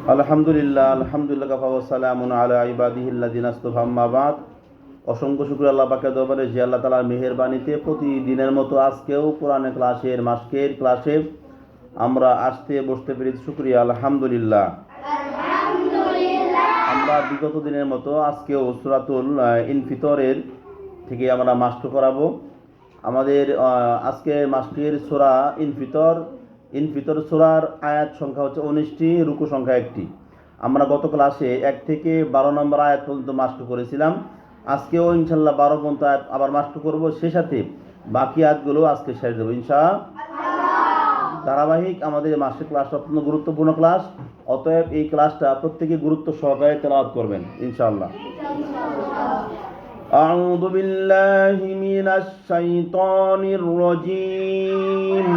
আলহামদুলিল্লাহ আলহামদুলিল্লাহ কাফা ওয়া সালামুন আলা ইবাদিহিল্লাযিনা ইসতাফা আম্মা বাদ। অসংখ্য শুকরিয়া আল্লাহ পাকের দরবারে যে আল্লাহ তাআলার মেহেরবানিতে প্রতিদিনের মতো আজকেও কোরআনের মাসকের ক্লাসে আমরা আসতে বসতে পেরেছি। শুকরিয়া আলহামদুলিল্লাহ। আমরা বিগত দিনের মতো আজকেও সূরাতুল ইনফিতরের থেকে আমরা মাস্ক করাবো। আমাদের আজকে মাসকের সূরা ইনফিতর সূরার আয়াত সংখ্যা হচ্ছে 19টি, রুকু সংখ্যা 1টি। আমরা গত ক্লাসে 1 থেকে 12 নম্বর আয়াত পর্যন্ত মাস্ক করেছিলাম। আজকেও ইনশাল্লাহ 12 পর্যন্ত আয়াত আবার মাস্ক করব, সেই সাথে বাকি আয়াতগুলো আজকে শেষ দেবো ইনশাআল্লাহ। ধারাবাহিক আমাদের মাসের ক্লাসটা অত্যন্ত গুরুত্বপূর্ণ ক্লাস, অতএব এই ক্লাসটা প্রত্যেকে গুরুত্ব সহকারে তেলাওয়াত করবেন ইনশাআল্লাহ। আউযু বিল্লাহি মিনাশ শাইতানির রাজীম।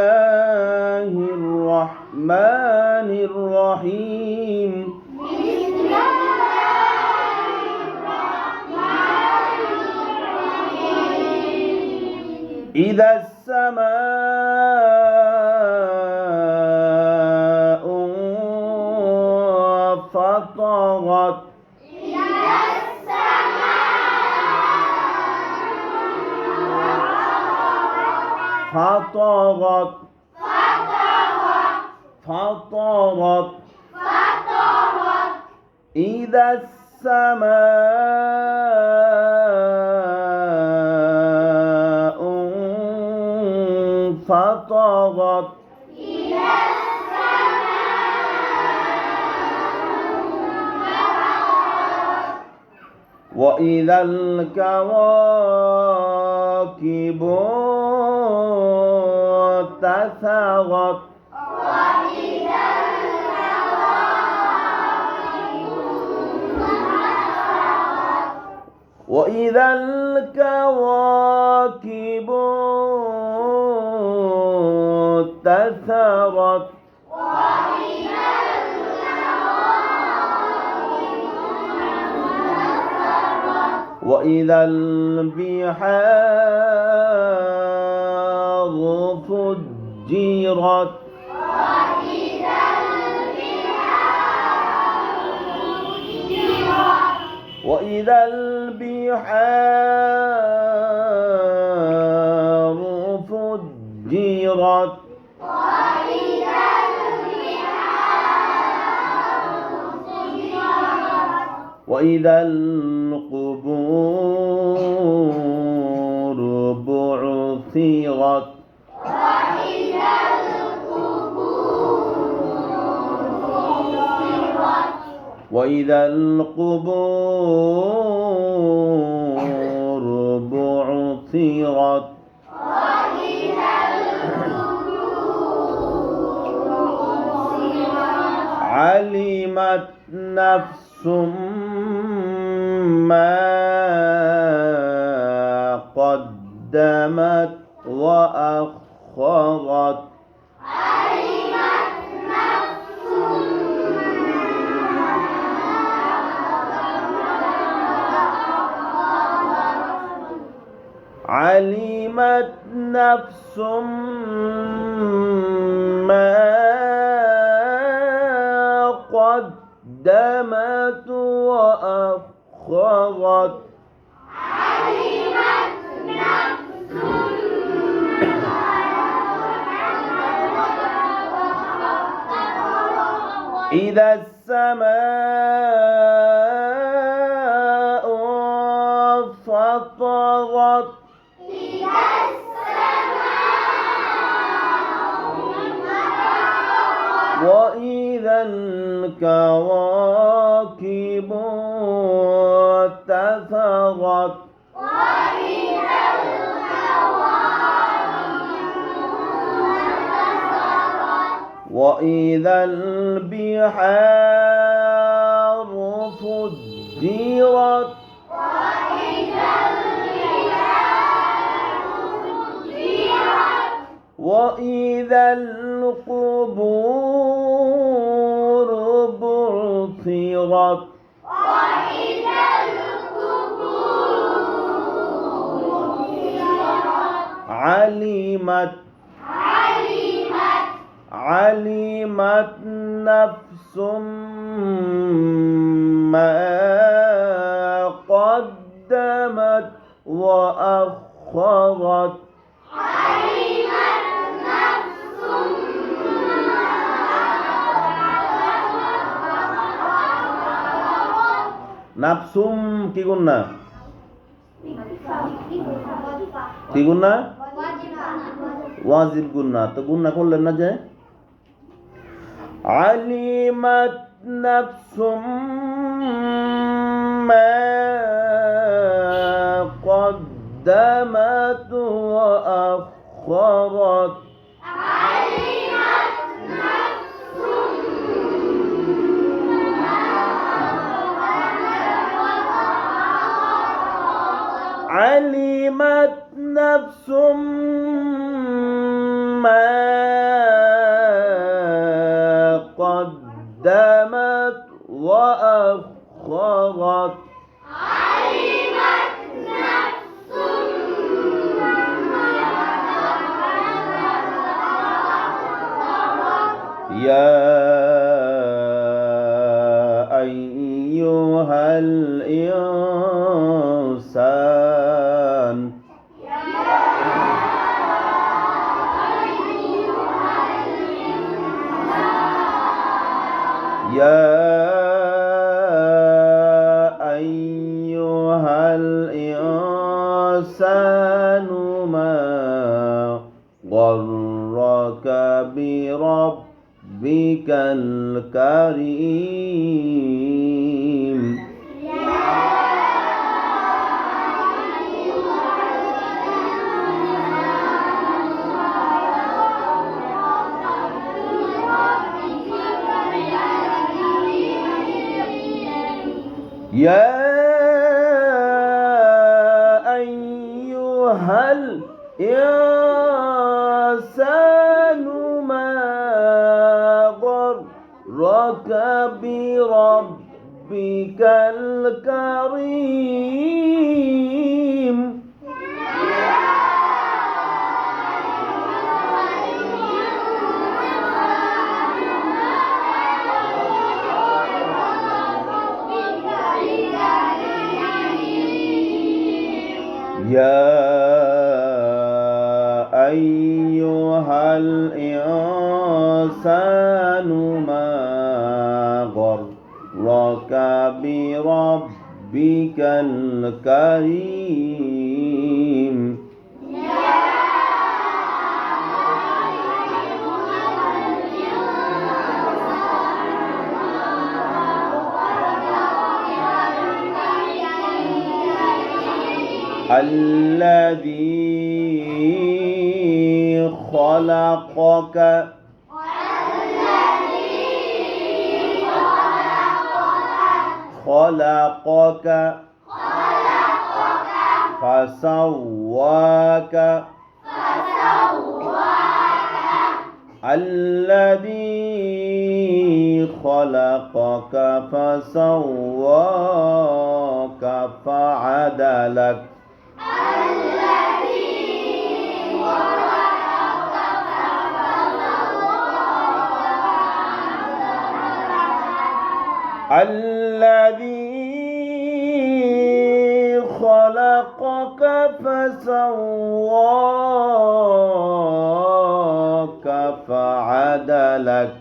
বিসমিল্লাহির রহমানির রহিম। إذا السماء فطرت فطرت فطرت إذا السماء فطرت وإذا الكواكب انتثرت وإذا الكواكب انتثرت وإذا البحار فجرت وإذا البحار فجرت وإذا القبور بعثرت وإذا القبور بعثرت علمت نفس ما قدمت وأخرت علمت نفس ما قدمت وأخرت إذا السماء فطرت وإذا الكواكب انتثرت وإذا البحار فجرت وإذا القبور بعثرت علمت علمت نفس ما قدمت وأخرت নাফসুম কি গুন্না কি গুন্না ওয়াজিব গুন্না তো গুন্না করলেন না যে আলিমাত নাফসুম মা قدمت وأخرت علمت نفس ما قدمت وأخرت يا أيها الإنسان يا أيها الإنسان ما غرك بربك الكريم يا أيها الإنسان ما غرك بربك الكريم يا أيها الإنسان ما غرك بربك الكريم الذي خلقك فسواك الذي خلقك فسواك فعدلك الذي خلقك فسواك فعدلك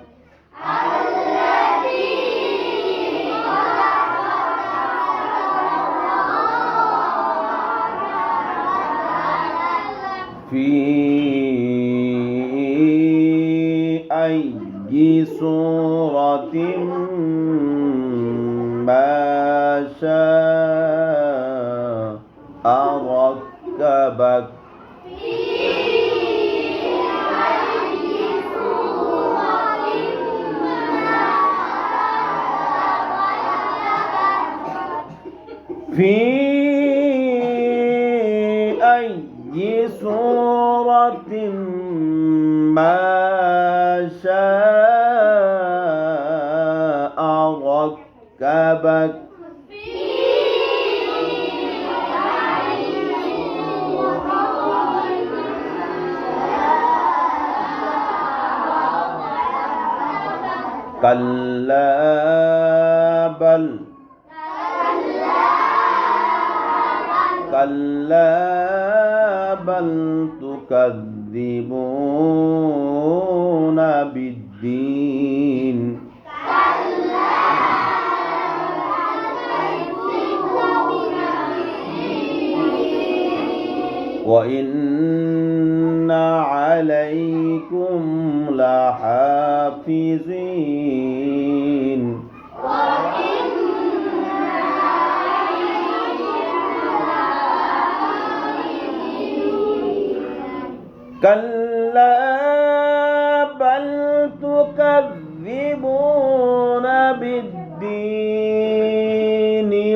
في أي صورة ما شاء ركبك في أي صورة ما شاء ركبك كلا بل كلا بل تكذبون بالدين وإن عليكم لحافظين كلا بل تكذبون بالدين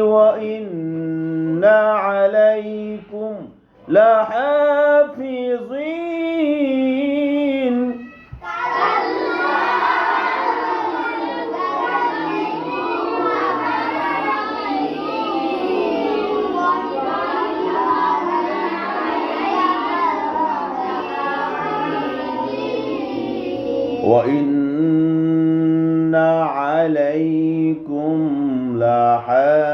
وإن عليكم لحافظين وإن عليكم لحافظين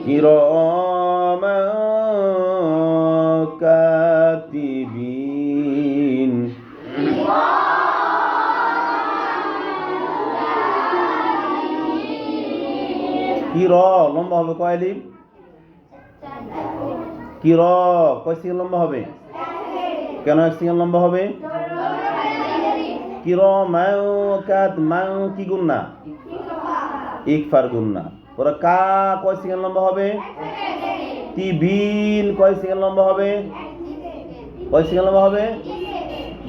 كراما كاتبين কিরা লম্বা হবে কয় আলিফ কিরা কয় সিঙ্গেল লম্বা হবে কেন এক সিঙ্গেল লম্বা হবে কিরা মাও কাত মাও কি গুন্না ইকফার গুন্না ওরা কা কয় সিঙ্গেল লম্বা হবে তিবিন কয় সিঙ্গেল লম্বা হবে কয় সিঙ্গেল লম্বা হবে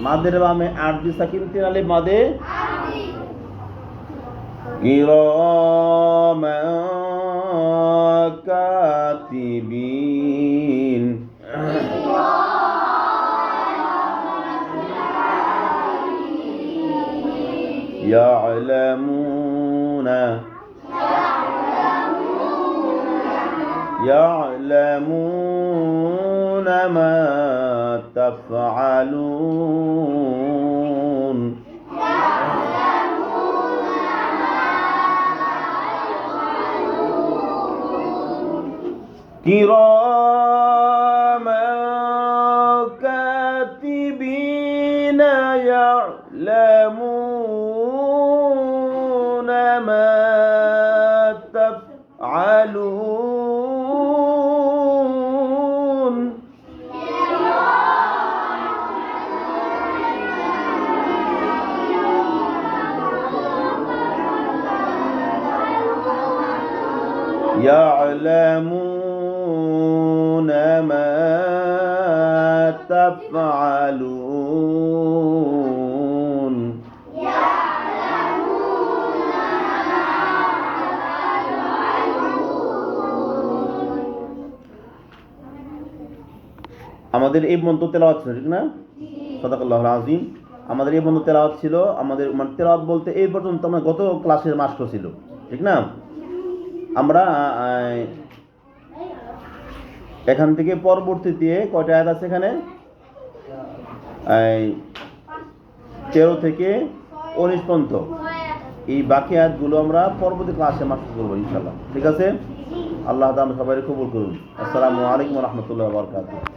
মাদের বামে আট দি সাকিন তিন আলিফ মাদে كراما كاتبين يعلمون ما تفعلون كراما كاتبين يعلمون ما تفعلون يعلمون ما تفعلون আমাদের এই মন্ত্র তেলাওয়াত ছিল ঠিক না সাদাকাল্লাহুল আযীম আমাদের এই মন্ত্র তেলাওয়াত ছিল আমাদের মানে তেলাওয়াত বলতে এই পর্যন্ত আমরা গত ক্লাসের মাস্টার ছিল ঠিক না আমরা এখান থেকে পরবর্তীতে কয়টা আয়াত আছে এখানে 13 থেকে 19 পর্যন্ত এই বাকি আয়াতগুলো আমরা পরবর্তী ক্লাসে মাস্টার করব ইনশাআল্লাহ ঠিক আছে আল্লাহ তাআলা সবাইকে কবুল করুন আসসালামু আলাইকুম ওয়া রাহমাতুল্লাহি ওয়া বারাকাতুহু